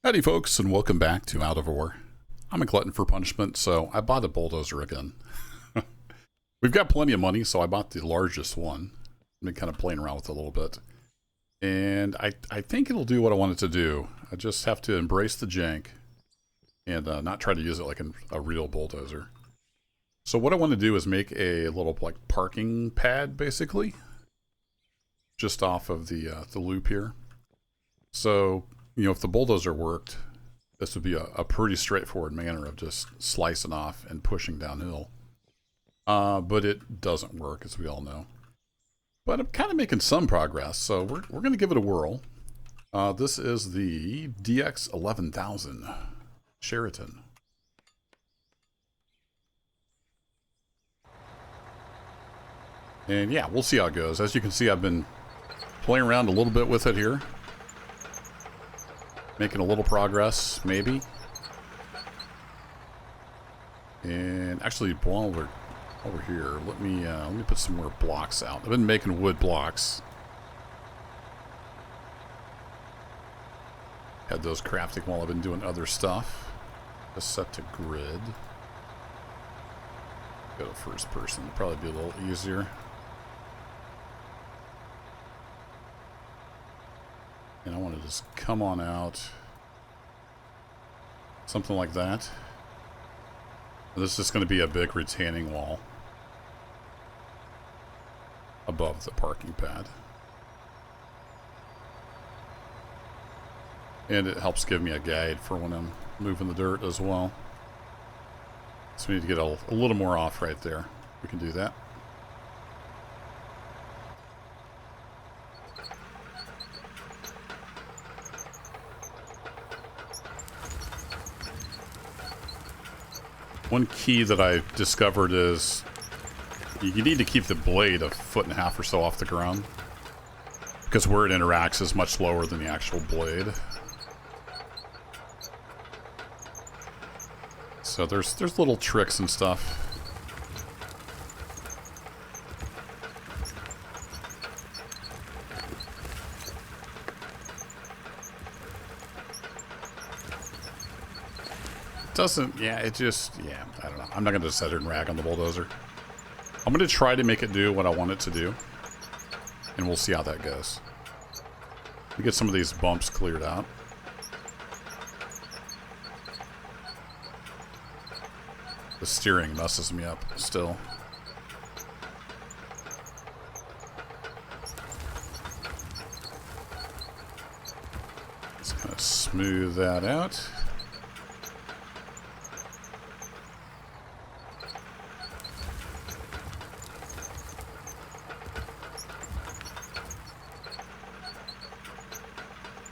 Howdy folks, and welcome back to Out of Ore. I'm a glutton for punishment, so I bought a bulldozer again. We've got plenty of money, so I bought the largest one. I've been kind of playing around with it a little bit. And I think it'll do what I want it to do. I just have to embrace the jank and not try to use it like a real bulldozer. So what I want to do is make a little like parking pad, basically, just off of the loop here. So, you know, if the bulldozer worked, this would be a pretty straightforward manner of just slicing off and pushing downhill. But it doesn't work, as we all know. But I'm kind of making some progress, so we're going to give it a whirl. This is the DX 11000 Sheraton. And yeah, we'll see how it goes. As you can see, I've been playing around a little bit with it here. Making a little progress, maybe. And actually, while we're over here, let me put some more blocks out. I've been making wood blocks. Had those crafting while I've been doing other stuff. Just set to grid. Go to first person, probably be a little easier. And I want to just come on out. Something like that. This is just going to be a big retaining wall above the parking pad. And it helps give me a guide for when I'm moving the dirt as well. So we need to get a little more off right there. We can do that. One key that I discovered is you need to keep the blade a foot and a half or so off the ground, because where it interacts is much lower than the actual blade. So there's little tricks and stuff. Doesn't, yeah, it just, yeah, I don't know. I'm not going to sit here and rag on the bulldozer. I'm going to try to make it do what I want it to do, and we'll see how that goes. We get some of these bumps cleared out. The steering messes me up still. Just kind of smooth that out.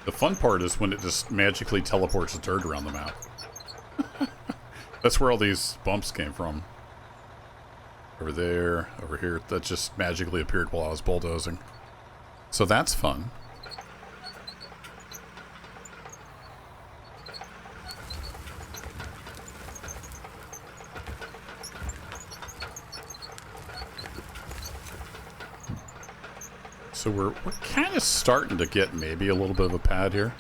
The fun part is when it just magically teleports the dirt around the map. That's where all these bumps came from. Over there, over here. That just magically appeared while I was bulldozing. So that's fun. So we're kind of starting to get maybe a little bit of a pad here.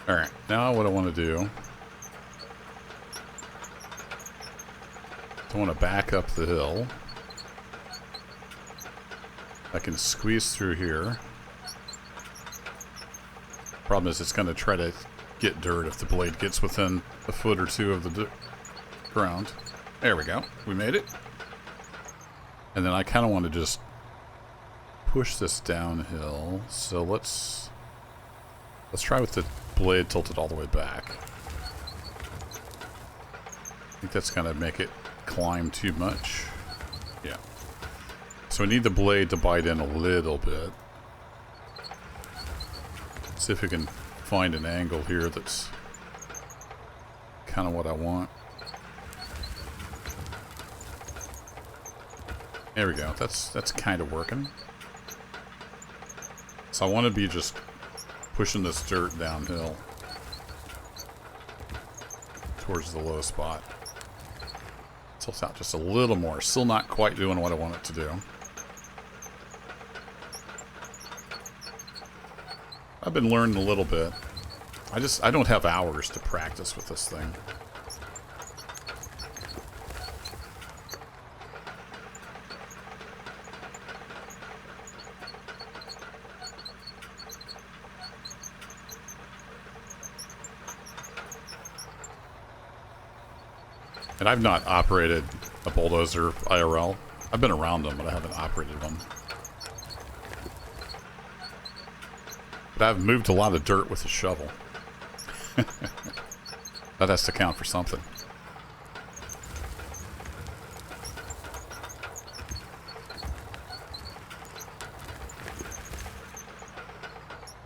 Alright, now what I want to do, I want to back up the hill. I can squeeze through here. Problem is it's going to try to get dirt if the blade gets within a foot or two of the ground. There we go. We made it. And then I kind of want to just push this downhill. So let's try with the blade tilted all the way back. I think that's going to make it climb too much. Yeah. So we need the blade to bite in a little bit. See if we can find an angle here that's kind of what I want. There we go. That's kind of working. So I want to be just pushing this dirt downhill towards the low spot. Tilts out just a little more. Still not quite doing what I want it to do. I've been learning a little bit. I don't have hours to practice with this thing. And I've not operated a bulldozer IRL. I've been around them, but I haven't operated one. But I've moved a lot of dirt with a shovel. That has to count for something.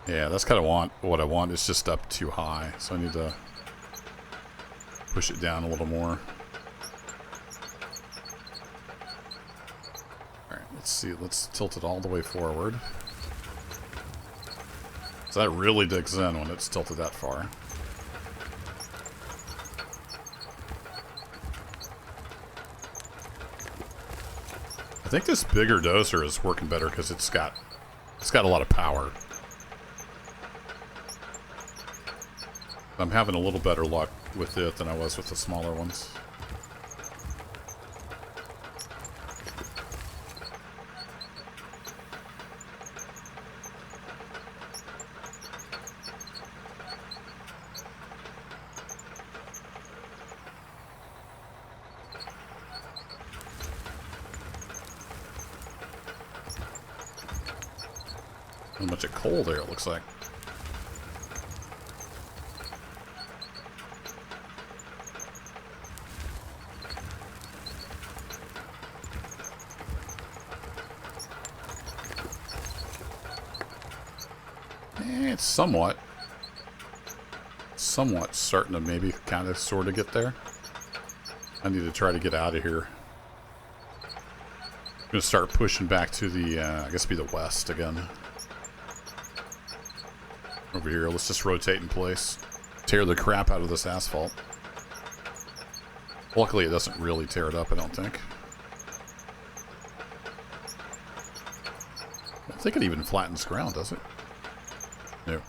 Yeah, that's kind of what I want. It's just up too high, so I need to push it down a little more. Alright, let's see. Let's tilt it all the way forward. So that really digs in when it's tilted that far. I think this bigger dozer is working better because it's got a lot of power. I'm having a little better luck with it than I was with the smaller ones. A bunch of coal there, it looks like. It's somewhat starting to maybe kind of sort of get there. I need to try to get out of here. I'm going to start pushing back to the, I guess it'd be the west again. Over here, let's just rotate in place. Tear the crap out of this asphalt. Luckily, it doesn't really tear it up, I don't think. I don't think it even flattens ground, does it? No.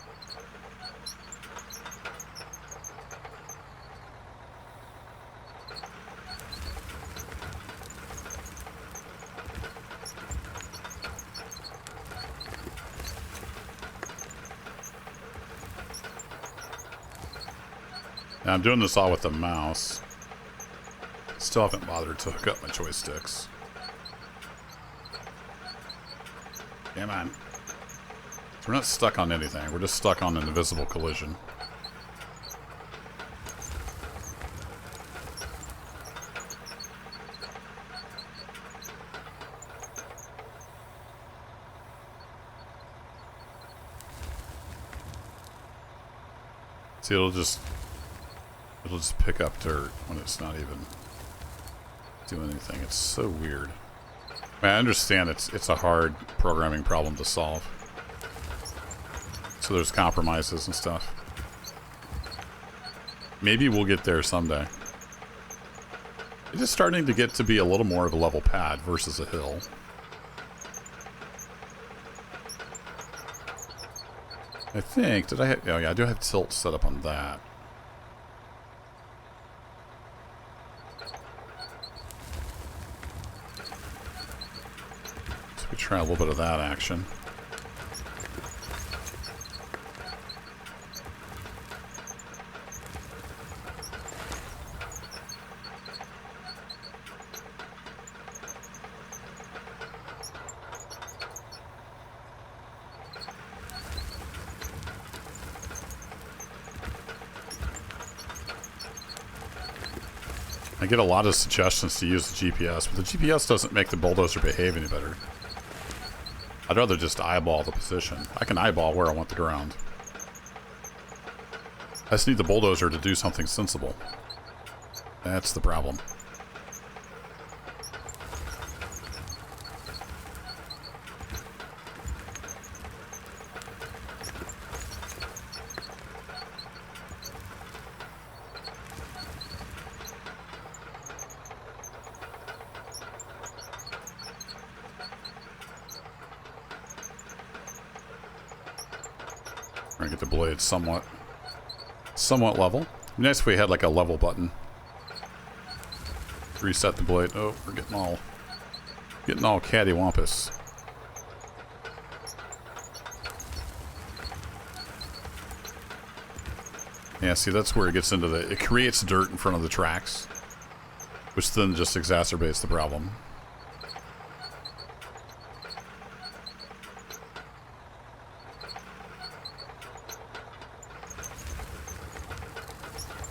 Now I'm doing this all with the mouse. Still haven't bothered to hook up my joysticks. Come on. So we're not stuck on anything. We're just stuck on an invisible collision. See, it'll just pick up dirt when it's not even doing anything. It's so weird. I mean, I understand it's a hard programming problem to solve. So there's compromises and stuff. Maybe we'll get there someday. It's just starting to get to be a little more of a level pad versus a hill. I think, did I have, oh yeah, I do have tilt set up on that. So we try a little bit of that action. I get a lot of suggestions to use the GPS, but the GPS doesn't make the bulldozer behave any better. I'd rather just eyeball the position. I can eyeball where I want the ground. I just need the bulldozer to do something sensible. That's the problem. Trying to get the blade somewhat level. It'd be nice if we had like a level button. Reset the blade. Oh, we're getting all cattywampus. Yeah, see, that's where it gets into it creates dirt in front of the tracks, which then just exacerbates the problem.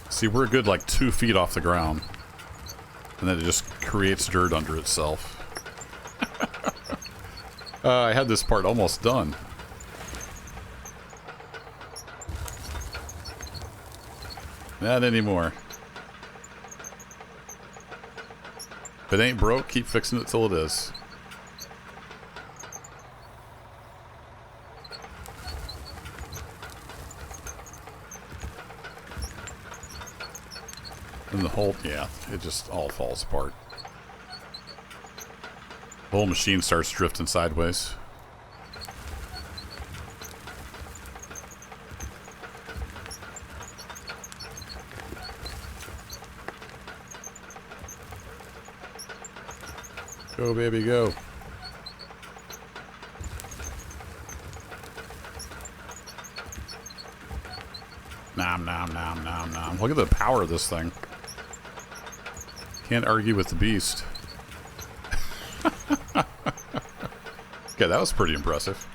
See, we're a good like 2 feet off the ground, and then it just creates dirt under itself. I had this part almost done. Not anymore. If it ain't broke, keep fixing it till it is. And the whole, yeah, it just all falls apart. The whole machine starts drifting sideways. Go, baby, go. Nom, nom, nom, nom, nom. Look at the power of this thing. Can't argue with the beast. Okay, that was pretty impressive.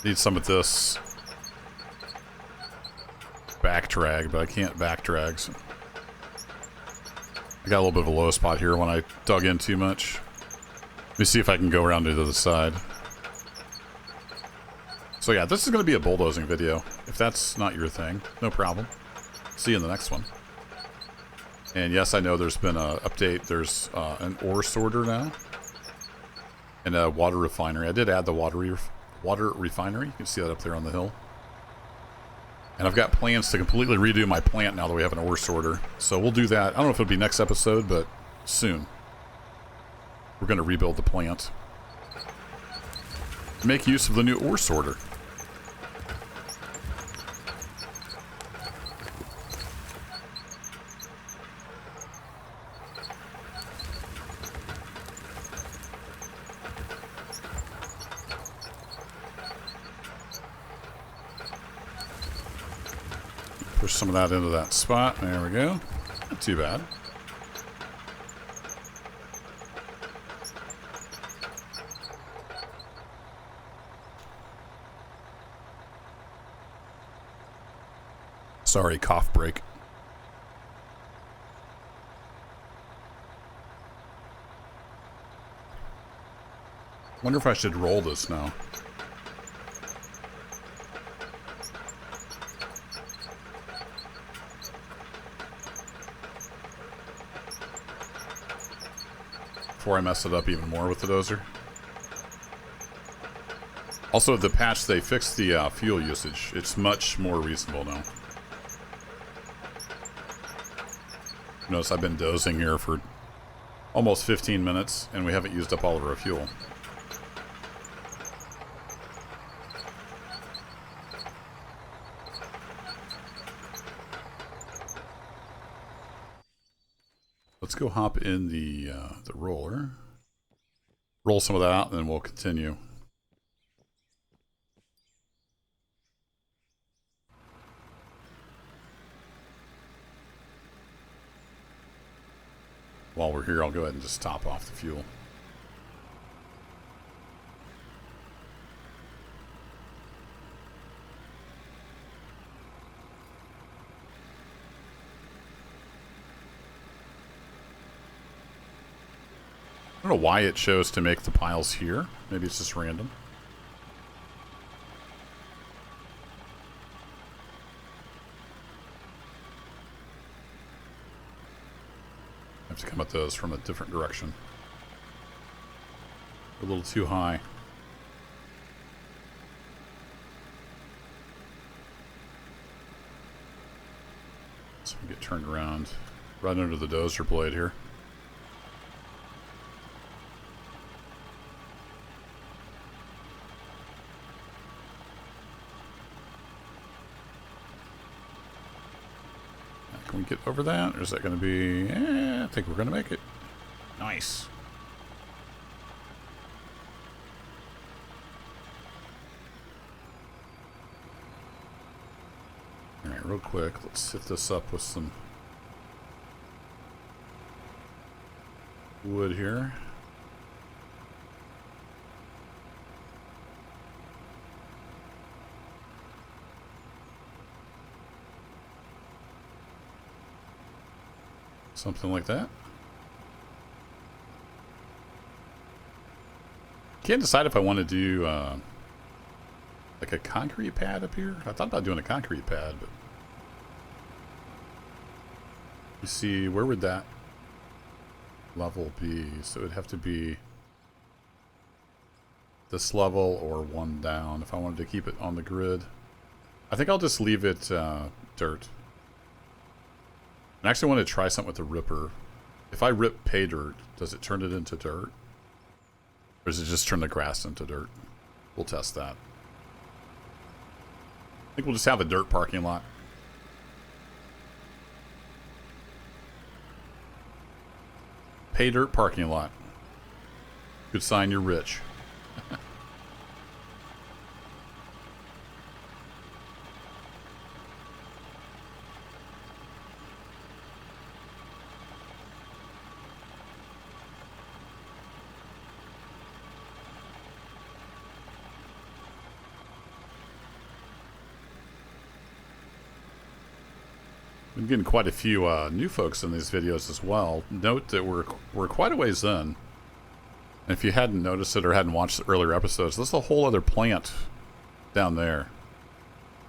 Need some of this back drag, but I can't back drag. So I got a little bit of a low spot here when I dug in too much. Let me see if I can go around to the other side. So yeah, this is going to be a bulldozing video. If that's not your thing, no problem. See you in the next one. And yes, I know there's been an update. There's an ore sorter now. And a water refinery. I did add the water refinery. You can see that up there on the hill. And I've got plans to completely redo my plant now that we have an ore sorter. So we'll do that. I don't know if it'll be next episode, but soon. We're going to rebuild the plant. Make use of the new ore sorter. Push some of that into that spot. There we go. Not too bad. Sorry, cough break. Wonder if I should roll this now. Before I mess it up even more with the dozer. Also, the patch, they fixed the fuel usage. It's much more reasonable now. Notice I've been dozing here for almost 15 minutes, and we haven't used up all of our fuel. Let's go hop in the roller. Roll some of that out, and then we'll continue. While we're here, I'll go ahead and just top off the fuel. I don't know why it chose to make the piles here. Maybe it's just random. I have to come at those from a different direction. A little too high. So we get turned around right under the dozer blade here. and get over that? Or is that going to be... I think we're going to make it. Nice. Alright, real quick, let's hit this up with some wood here. Something like that. Can't decide if I want to do like a concrete pad up here. I thought about doing a concrete pad, but you see, where would that level be? So it would have to be this level or one down if I wanted to keep it on the grid. I think I'll just leave it dirt. I actually want to try something with the ripper. If I rip pay dirt, does it turn it into dirt? Or does it just turn the grass into dirt? We'll test that. I think we'll just have a dirt parking lot. Pay dirt parking lot. Good sign you're rich. Been getting quite a few new folks in these videos as well. Note that we're quite a ways in. And if you hadn't noticed it or hadn't watched the earlier episodes, there's a whole other plant down there.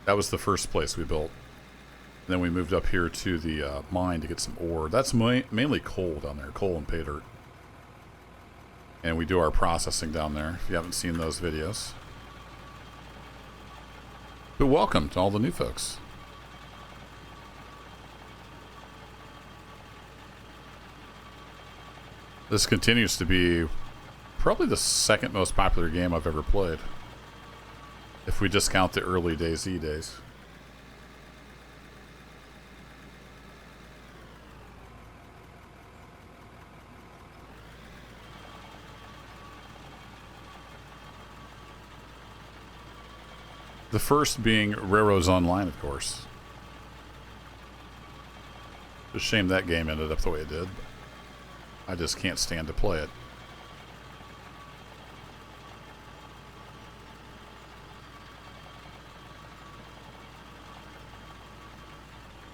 That was the first place we built. And then we moved up here to the mine to get some ore. That's mainly coal down there, coal and pay dirt. And we do our processing down there, if you haven't seen those videos. But welcome to all the new folks. This continues to be probably the second most popular game I've ever played. If we discount the early DayZ days. The first being Railroads Online, of course. It's a shame that game ended up the way it did. I just can't stand to play it.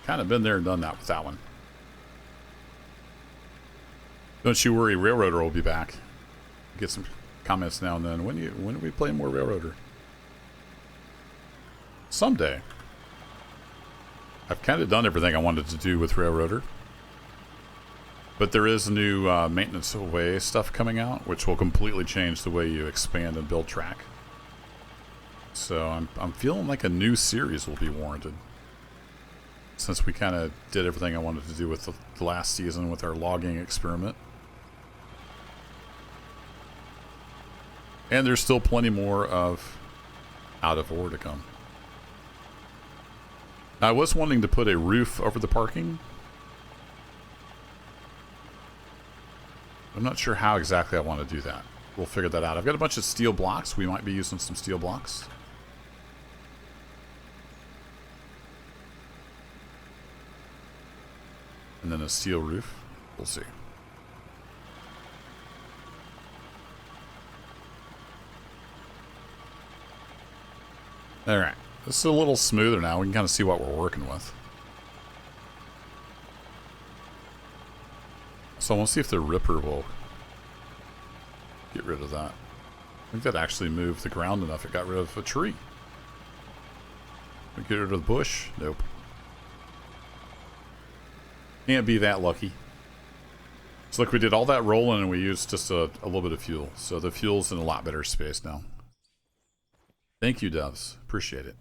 Kind of been there and done that with that one. Don't you worry, Railroader will be back. Get some comments now and then. When do we play more Railroader? Someday. I've kind of done everything I wanted to do with Railroader. But there is new maintenance away stuff coming out, which will completely change the way you expand and build track. So I'm feeling like a new series will be warranted. Since we kind of did everything I wanted to do with the last season with our logging experiment. And there's still plenty more of out of ore to come. I was wanting to put a roof over the parking. I'm not sure how exactly I want to do that. We'll figure that out. I've got a bunch of steel blocks. We might be using some steel blocks. And then a steel roof. We'll see. Alright. This is a little smoother now. We can kind of see what we're working with. So I want to see if the ripper will get rid of that. I think that actually moved the ground enough. It got rid of a tree. Get rid of the bush? Nope. Can't be that lucky. So look, we did all that rolling and we used just a little bit of fuel. So the fuel's in a lot better space now. Thank you, devs. Appreciate it.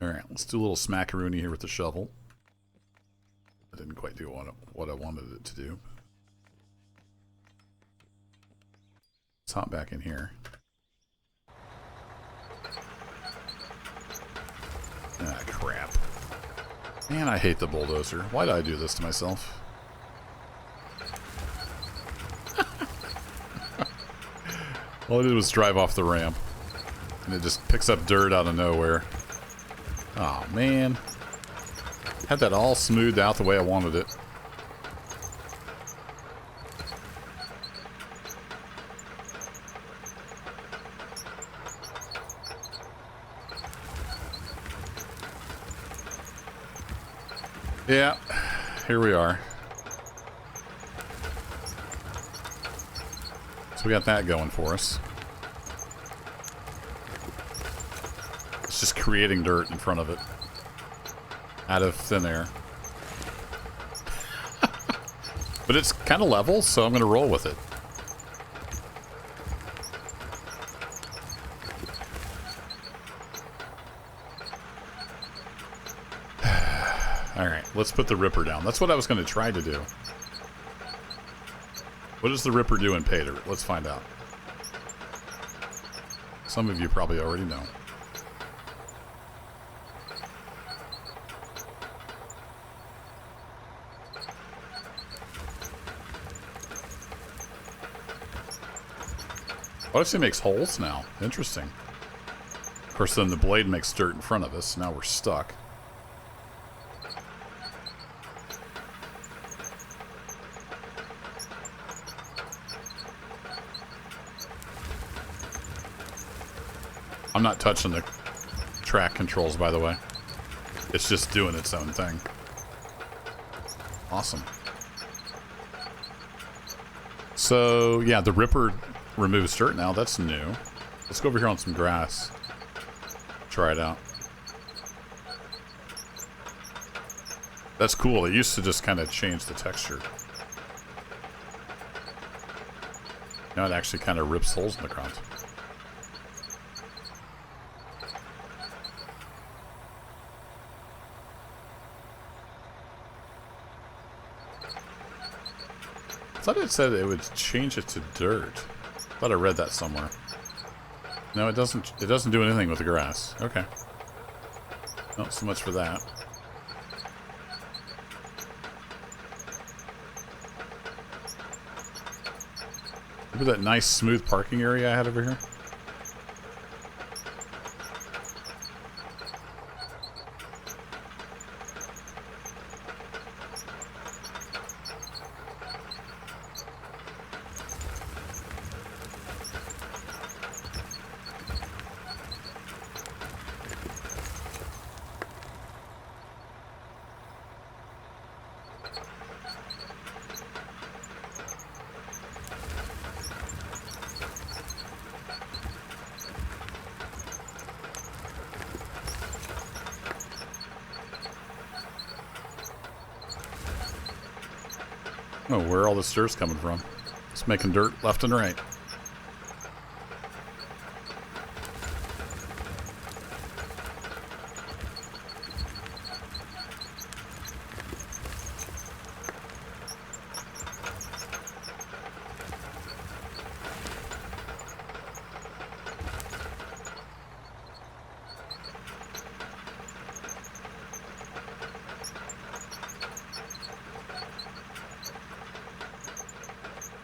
Alright, let's do a little smackaroonie here with the shovel. I didn't quite do what I wanted it to do. Let's hop back in here. Ah, crap. Man, I hate the bulldozer. Why did I do this to myself? All I did was drive off the ramp. And it just picks up dirt out of nowhere. Oh, man. Had that all smoothed out the way I wanted it. Yeah, here we are. So we got that going for us. It's just creating dirt in front of it. Out of thin air. But it's kind of level, so I'm going to roll with it. Alright, let's put the ripper down. That's what I was going to try to do. What does the ripper do in pay dirt? Let's find out. Some of you probably already know. What if it makes holes now? Interesting. Of course, then the blade makes dirt in front of us. Now we're stuck. I'm not touching the track controls, by the way. It's just doing its own thing. Awesome. So, yeah, the ripper removes dirt now. That's new. Let's go over here on some grass. Try it out. That's cool. It used to just kind of change the texture. Now it actually kind of rips holes in the ground. I thought it said it would change it to dirt. I thought I read that somewhere. No, it doesn't. It doesn't do anything with the grass. Okay. Not so much for that. Look at that nice smooth parking area I had over here. Oh, where are all this dirt's coming from? It's making dirt left and right.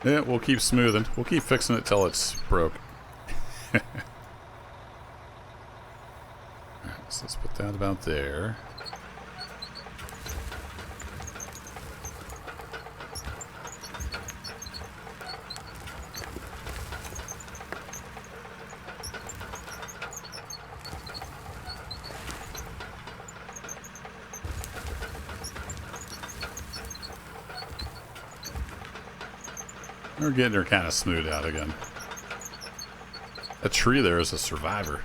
Yeah, we'll keep smoothing. We'll keep fixing it till it's broke. Alright, so let's put that about there. We're getting her kind of smoothed out again. That tree there is a survivor.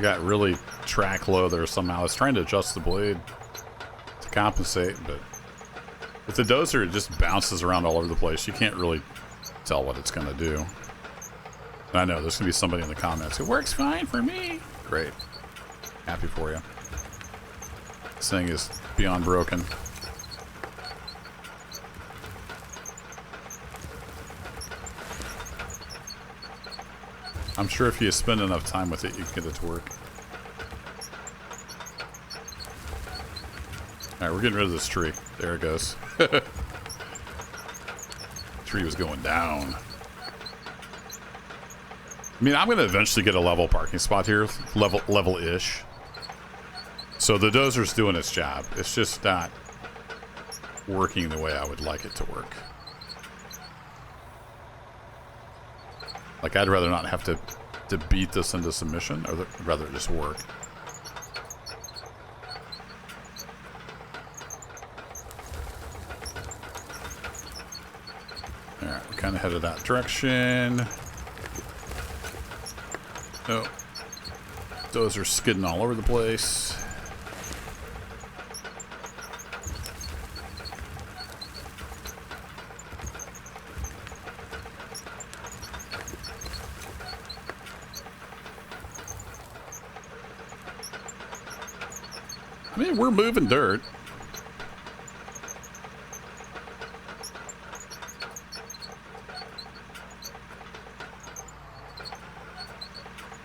Got really track low there somehow. I was trying to adjust the blade to compensate, but with the dozer, it just bounces around all over the place. You can't really tell what it's going to do. And I know there's going to be somebody in the comments. It works fine for me. Great. Happy for you. This thing is beyond broken. I'm sure if you spend enough time with it, you can get it to work. Alright, we're getting rid of this tree. There it goes. Tree was going down. I mean, I'm going to eventually get a level parking spot here. Level-ish. So the dozer's doing its job. It's just not working the way I would like it to work. Like, I'd rather not have to beat this into submission, or rather just work. Alright, we're kind of headed that direction. Oh. Those are skidding all over the place. I mean, we're moving dirt.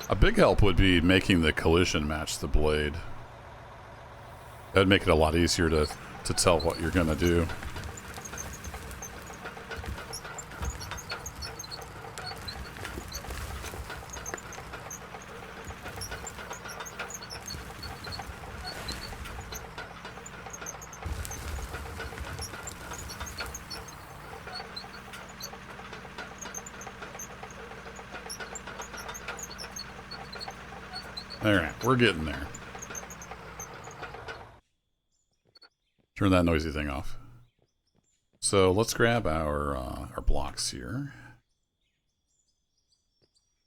A big help would be making the collision match the blade. That'd make it a lot easier to tell what you're gonna do. Alright, we're getting there. Turn that noisy thing off. So let's grab our blocks here.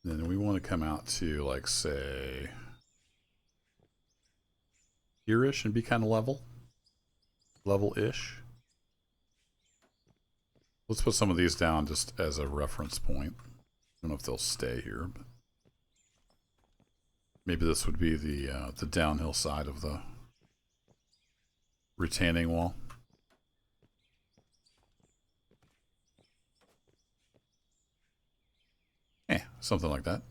Then we want to come out to, like, say, here-ish and be kind of level. Level-ish. Let's put some of these down just as a reference point. I don't know if they'll stay here, but maybe this would be the downhill side of the retaining wall. Something like that.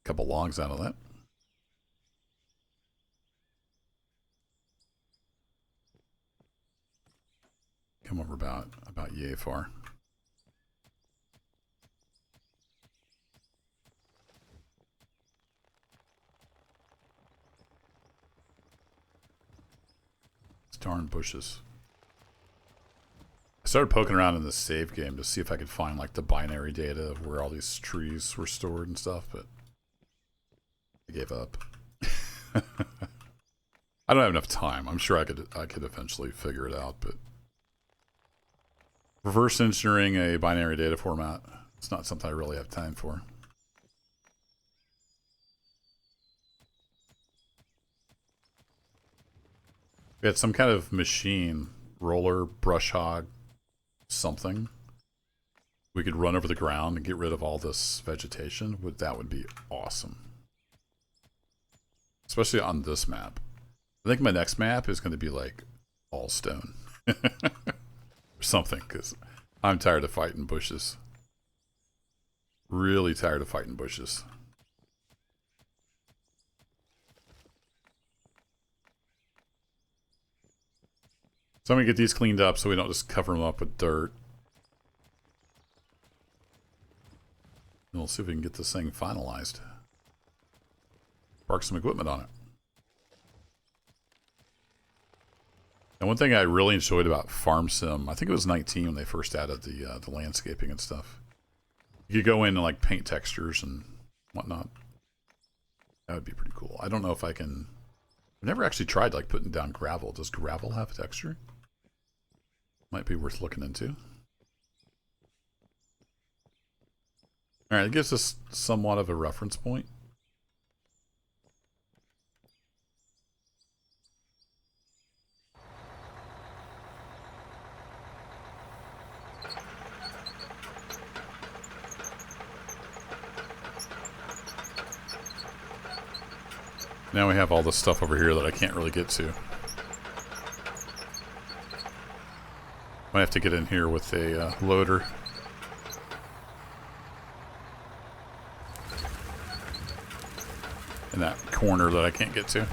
Couple logs out of that. Come over about yay far. Darn bushes. I started poking around in the save game to see if I could find like the binary data of where all these trees were stored and stuff, but I gave up. I don't have enough time. I'm sure I could eventually figure it out, but reverse engineering a binary data format, it's not something I really have time for. We had some kind of machine, roller, brush hog, something. We could run over the ground and get rid of all this vegetation. That would be awesome. Especially on this map. I think my next map is going to be like all stone. Or something, because I'm tired of fighting bushes. Really tired of fighting bushes. So I'm going to get these cleaned up so we don't just cover them up with dirt. And we'll see if we can get this thing finalized. Park some equipment on it. And one thing I really enjoyed about Farm Sim, I think it was 19 when they first added the landscaping and stuff. You could go in and like paint textures and whatnot. That would be pretty cool. I don't know if I can... I've never actually tried like putting down gravel. Does gravel have a texture? Might be worth looking into. Alright, it gives us somewhat of a reference point. Now we have all this stuff over here that I can't really get to. Might have to get in here with a loader. In that corner that I can't get to.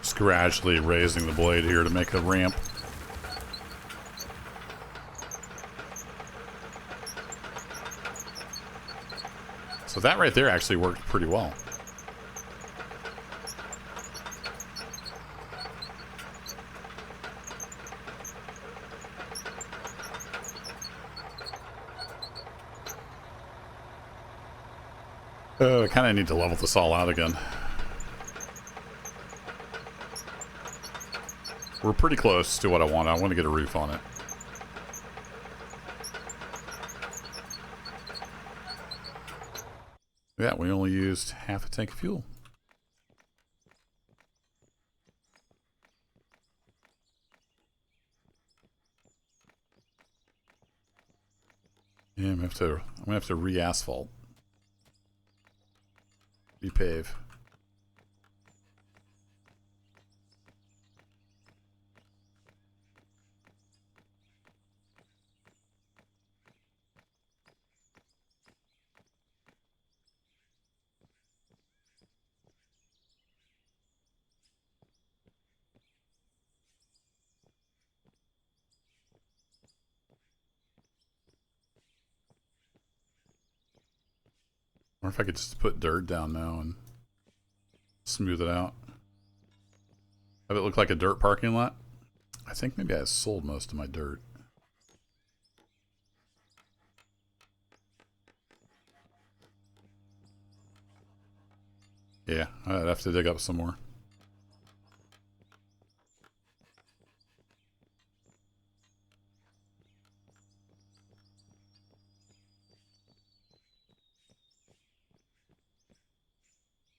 Just gradually raising the blade here to make a ramp. So that right there actually worked pretty well. I kind of need to level this all out again. We're pretty close to what I want. I want to get a roof on it. Yeah, we only used half a tank of fuel. Yeah, I'm gonna have to re-asphalt. Repave. Or if I could just put dirt down now and smooth it out. Have it look like a dirt parking lot? I think maybe I sold most of my dirt. Yeah, I'd have to dig up some more.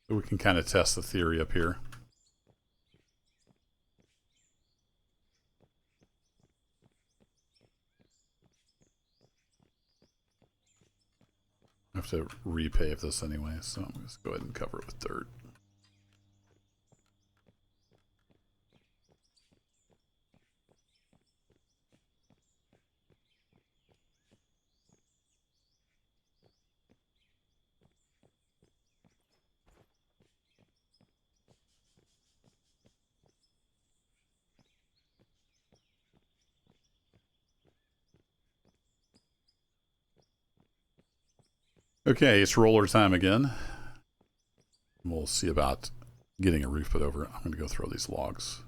So we can kind of test the theory up here. I have to repave this anyway, so I'm just go ahead and cover it with dirt. Okay, it's roller time again. We'll see about getting a roof put over it. I'm going to go throw these logs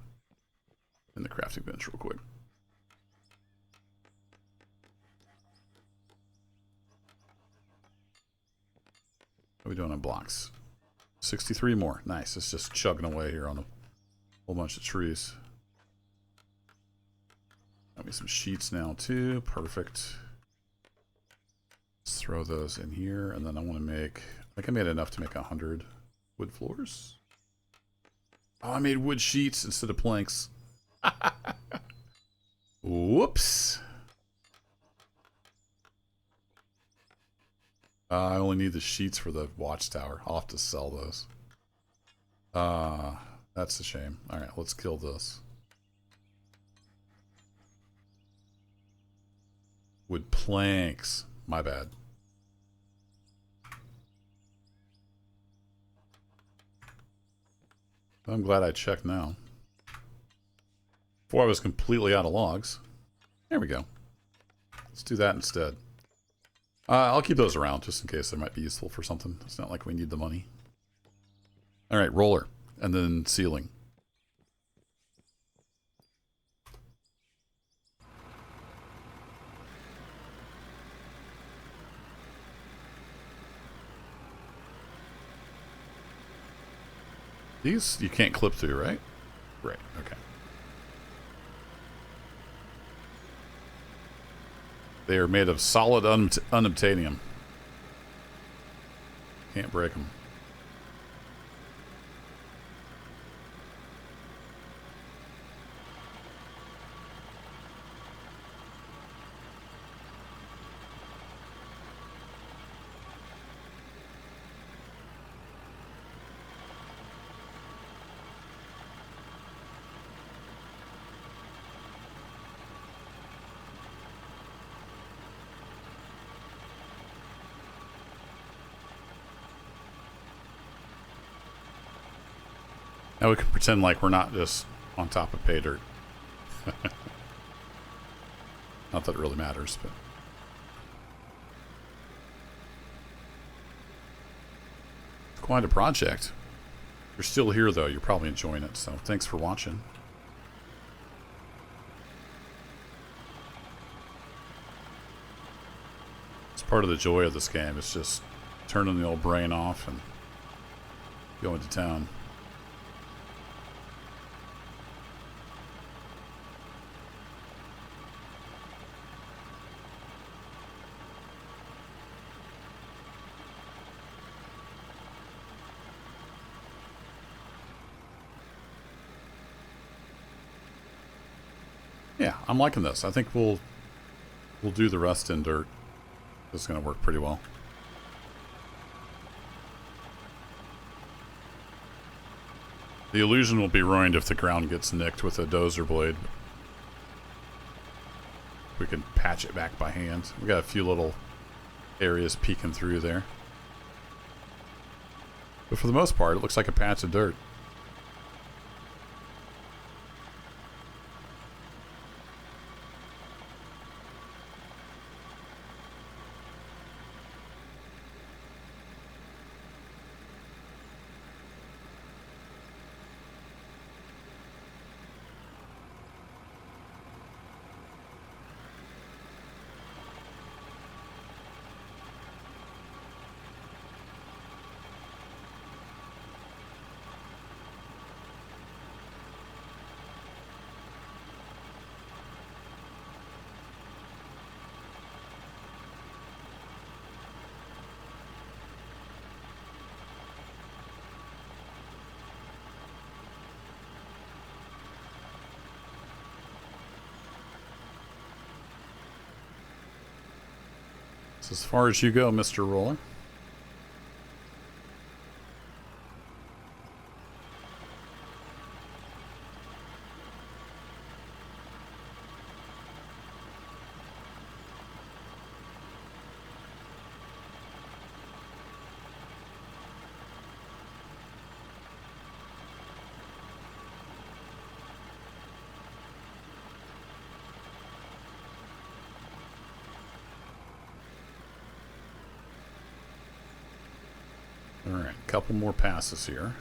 in the crafting bench real quick. What are we doing on blocks? 63 more. Nice. It's just chugging away here on a whole bunch of trees. Got me some sheets now too. Perfect. Let's throw those in here, and then I want to make... I think I made enough to make 100 wood floors. Oh, I made wood sheets instead of planks. Whoops. I only need the sheets for the watchtower. I'll have to sell those. That's a shame. Alright, let's kill this. Wood planks. My bad. I'm glad I checked now. Before I was completely out of logs. There we go. Let's do that instead. I'll keep those around just in case they might be useful for something. It's not like we need the money. Alright, roller. And then ceiling. These you can't clip through, right? Right, okay. They are made of solid unobtainium. Can't break them. Now we can pretend like we're not just on top of pay dirt. Not that it really matters, but... It's quite a project. If you're still here, though, you're probably enjoying it, so thanks for watching. It's part of the joy of this game. It's just turning the old brain off and going to town. Yeah, I'm liking this. I think we'll do the rest in dirt. This is going to work pretty well. The illusion will be ruined if the ground gets nicked with a dozer blade. We can patch it back by hand. We got a few little areas peeking through there. But for the most part, it looks like a patch of dirt. As far as you go, Mr. Roller. Alright, a couple more passes here.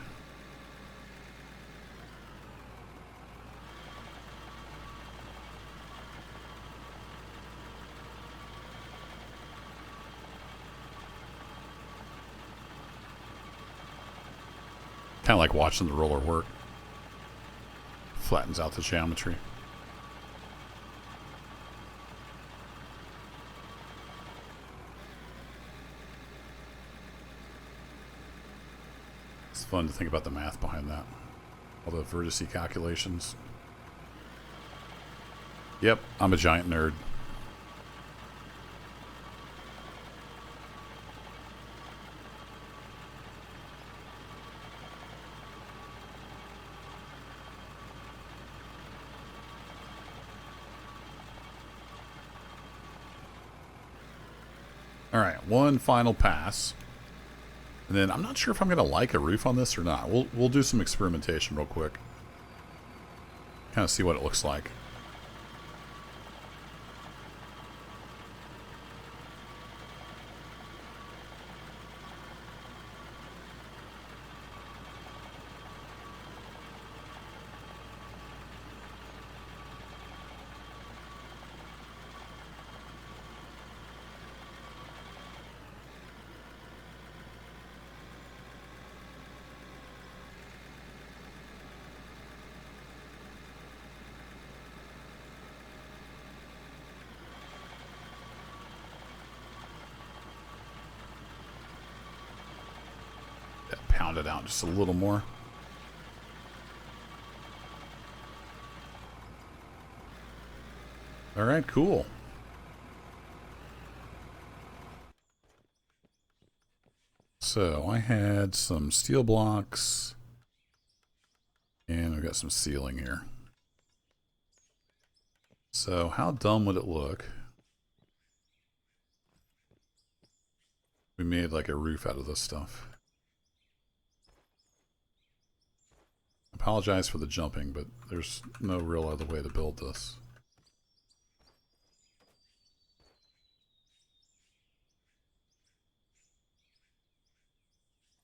Kind of like watching the roller work. Flattens out the geometry. It's fun to think about the math behind that. All the vertice calculations. Yep, I'm a giant nerd. Alright, one final pass. And then I'm not sure if I'm going to like a roof on this or not. We'll do some experimentation real quick. Kind of see what it looks like. round it out just a little more. All right, cool. So I had some steel blocks, and I've got some ceiling here. So how dumb would it look? We made like a roof out of this stuff. Apologize for the jumping, but there's no real other way to build this.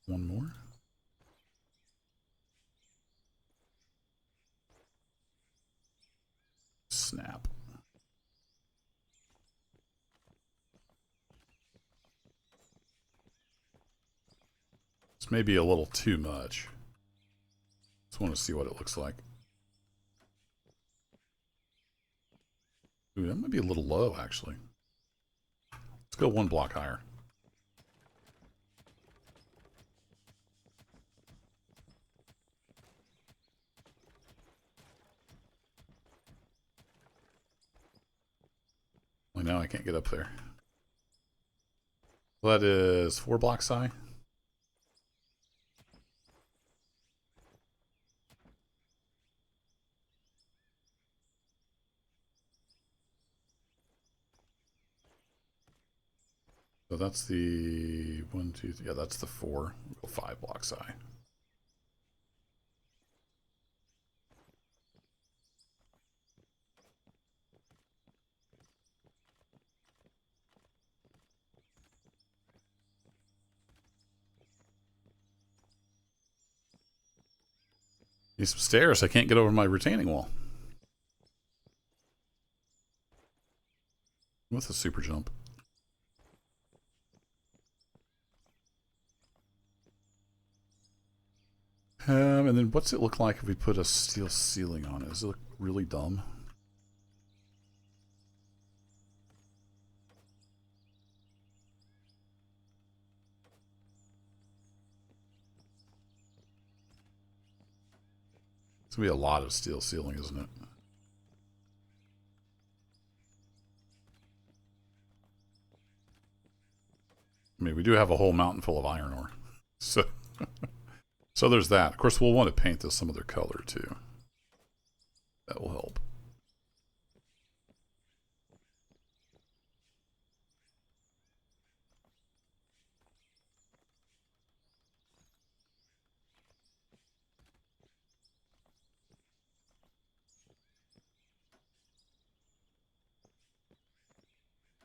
One more. Snap. This may be a little too much. Just want to see what it looks like. Ooh, that might be a little low, actually. Let's go one block higher. Well, now I can't get up there. Well, that is 4 blocks high. So that's the 1, 2, 3. Yeah, that's the 4. We'll go 5 blocks high. Need some stairs. I can't get over my retaining wall. With a super jump. And then what's it look like if we put a steel ceiling on it? Does it look really dumb? It's gonna be a lot of steel ceiling, isn't it? I mean, we do have a whole mountain full of iron ore. So, so there's that. Of course, we'll want to paint this some other color, too. That will help.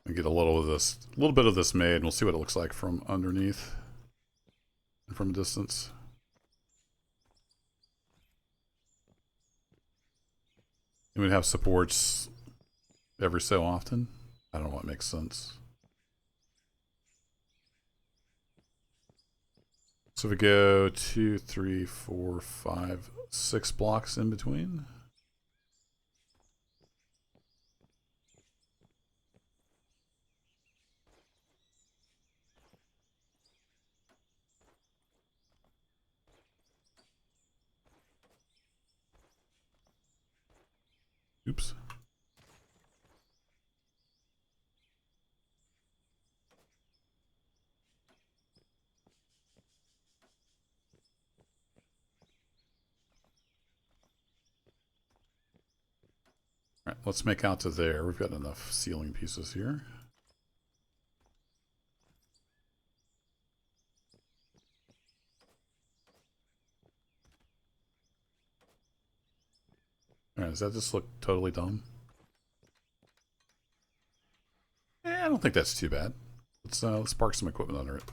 And get a little bit of this made, and we'll see what it looks like from underneath and from a distance. And we'd have supports every so often. I don't know what makes sense. So we go 2, 3, 4, 5, 6 blocks in between. Oops. All right, let's make out to there. We've got enough ceiling pieces here. All right, does that just look totally dumb? I don't think that's too bad. Let's park some equipment under it.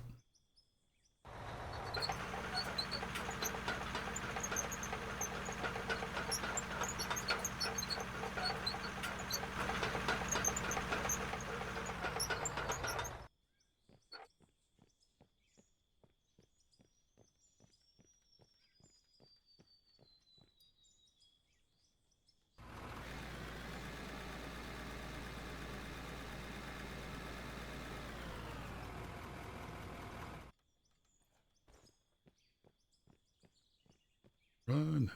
Run.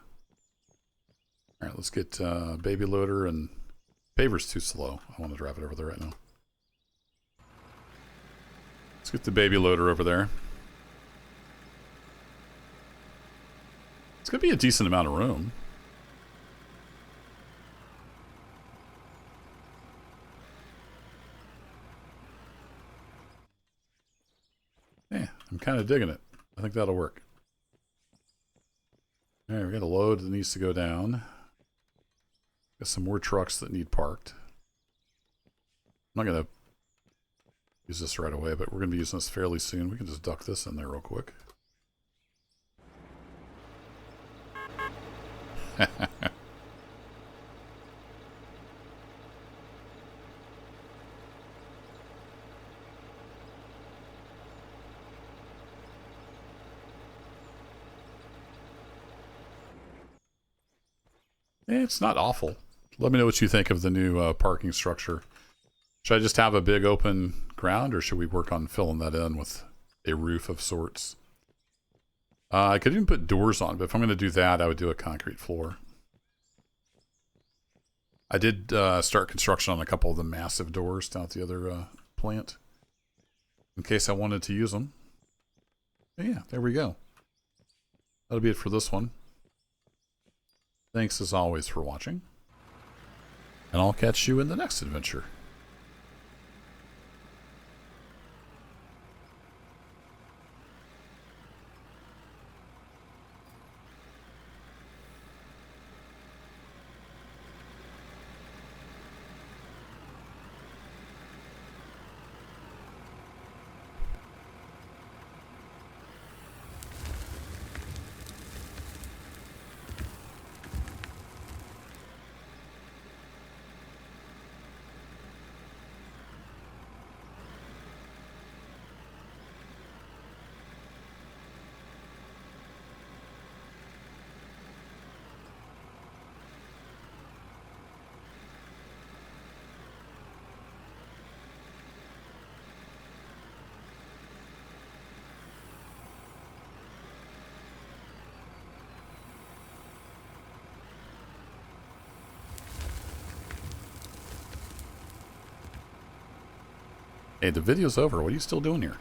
All right, let's get baby loader, and paver's too slow. I want to drive it over there right now. Let's get the baby loader over there. It's going to be a decent amount of room. Yeah, I'm kind of digging it. I think that'll work. All right, we got a load that needs to go down. Got some more trucks that need parked. I'm not going to use this right away, but we're going to be using this fairly soon. We can just duck this in there real quick. It's not awful. Let me know what you think of the new parking structure. Should I just have a big open ground, or should we work on filling that in with a roof of sorts? I could even put doors on, but if I'm going to do that, I would do a concrete floor. I did start construction on a couple of the massive doors down at the other plant, in case I wanted to use them. But yeah, there we go. That'll be it for this one. Thanks as always for watching, and I'll catch you in the next adventure. Hey, the video's over. What are you still doing here?